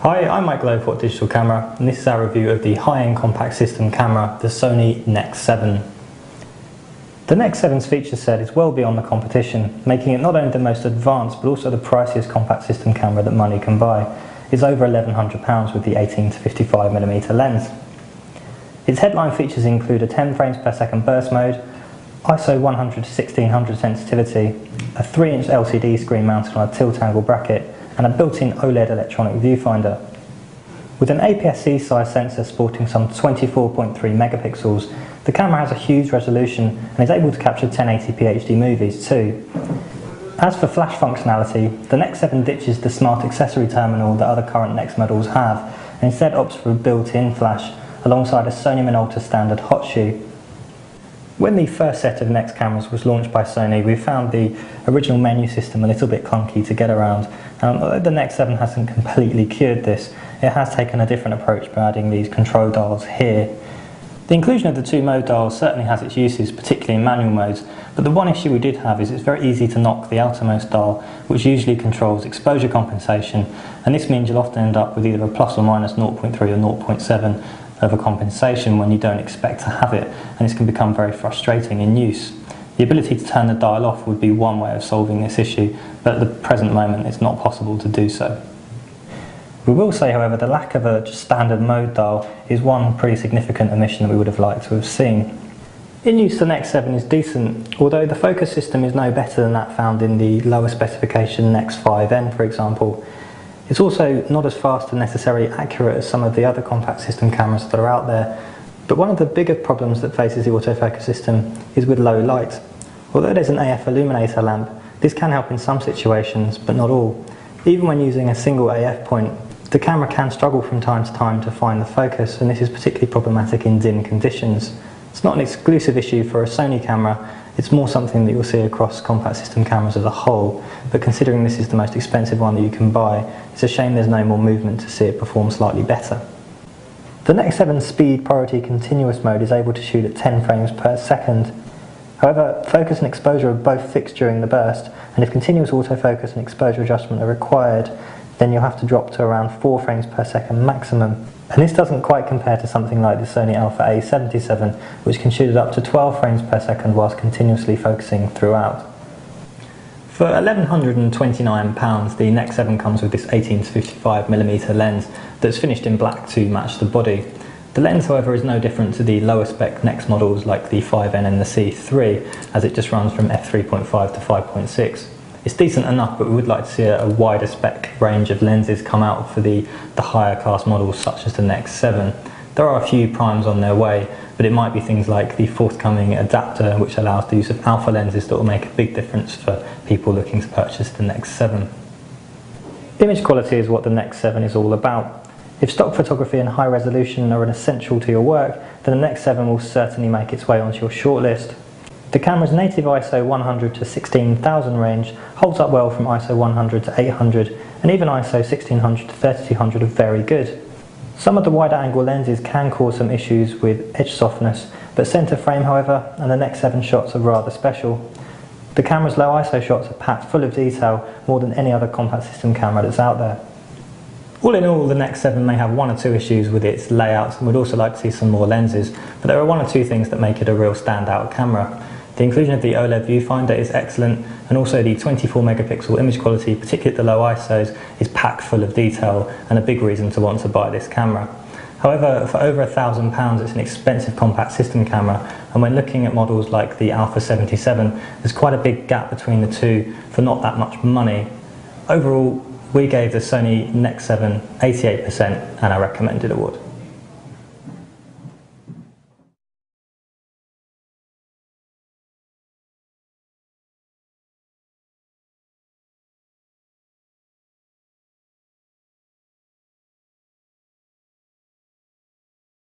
Hi, I'm Mike Glowport Digital Camera, and this is our review of the high-end compact system camera, the Sony NEX 7. The NEX 7's feature set is well beyond the competition, making it not only the most advanced but also the priciest compact system camera that money can buy. It's over £1,100 with the 18 to 55mm lens. Its headline features include a 10 frames per second burst mode, ISO 100 to 1600 sensitivity, a 3-inch LCD screen mounted on a tilt angle bracket, and a built-in OLED electronic viewfinder. With an APS-C size sensor sporting some 24.3 megapixels, the camera has a huge resolution and is able to capture 1080p HD movies too. As for flash functionality, the NEX 7 ditches the smart accessory terminal that other current NEX models have and instead opts for a built-in flash alongside a Sony Minolta standard hot shoe. When the first set of NEX cameras was launched by Sony, we found the original menu system a little bit clunky to get around. Although the NEX 7 hasn't completely cured this, it has taken a different approach by adding these control dials here. The inclusion of the two mode dials certainly has its uses, particularly in manual modes, but the one issue we did have is it's very easy to knock the outermost dial, which usually controls exposure compensation, and this means you'll often end up with either a plus or minus 0.3 or 0.7 overcompensation when you don't expect to have it, and this can become very frustrating in use. The ability to turn the dial off would be one way of solving this issue, but at the present moment it's not possible to do so. We will say, however, the lack of a standard mode dial is one pretty significant omission that we would have liked to have seen. In use, the NEX 7 is decent, although the focus system is no better than that found in the lower specification NEX 5N, for example. It's also not as fast and necessarily accurate as some of the other compact system cameras that are out there, but one of the bigger problems that faces the autofocus system is with low light. Although there's an AF illuminator lamp, this can help in some situations, but not all. Even when using a single AF point, the camera can struggle from time to time to find the focus, and this is particularly problematic in dim conditions. It's not an exclusive issue for a Sony camera, it's more something that you'll see across compact system cameras as a whole, but considering this is the most expensive one that you can buy, it's a shame there's no more movement to see it perform slightly better. The NEX 7 Speed Priority Continuous mode is able to shoot at 10 frames per second. However, focus and exposure are both fixed during the burst, and if continuous autofocus and exposure adjustment are required, then you'll have to drop to around 4 frames per second maximum. And this doesn't quite compare to something like the Sony Alpha A77, which can shoot at up to 12 frames per second whilst continuously focusing throughout. For £1,129, the NEX 7 comes with this 18 to 55mm lens that's finished in black to match the body. The lens, however, is no different to the lower spec NEX models like the 5N and the C3, as it just runs from f3.5 to 5.6. It's decent enough, but we would like to see a wider spec range of lenses come out for the higher class models such as the NEX 7. There are a few primes on their way, but it might be things like the forthcoming adapter, which allows the use of alpha lenses that will make a big difference for people looking to purchase the NEX 7. Image quality is what the NEX 7 is all about. If stock photography and high resolution are an essential to your work, then the NEX 7 will certainly make its way onto your shortlist. The camera's native ISO 100 to 16,000 range holds up well from ISO 100 to 800, and even ISO 1600 to 3200 are very good. Some of the wider angle lenses can cause some issues with edge softness, but centre frame, however, and the NEX 7 shots are rather special. The camera's low ISO shots are packed full of detail, more than any other compact system camera that's out there. All in all, the NEX 7 may have one or two issues with its layout, and we'd also like to see some more lenses, but there are one or two things that make it a real standout camera. The inclusion of the OLED viewfinder is excellent, and also the 24 megapixel image quality, particularly at the low ISOs, is packed full of detail and a big reason to want to buy this camera. However, for over £1,000 it's an expensive compact system camera, and when looking at models like the Alpha 77, there's quite a big gap between the two for not that much money. Overall, we gave the Sony NEX 7 88% and our recommended award.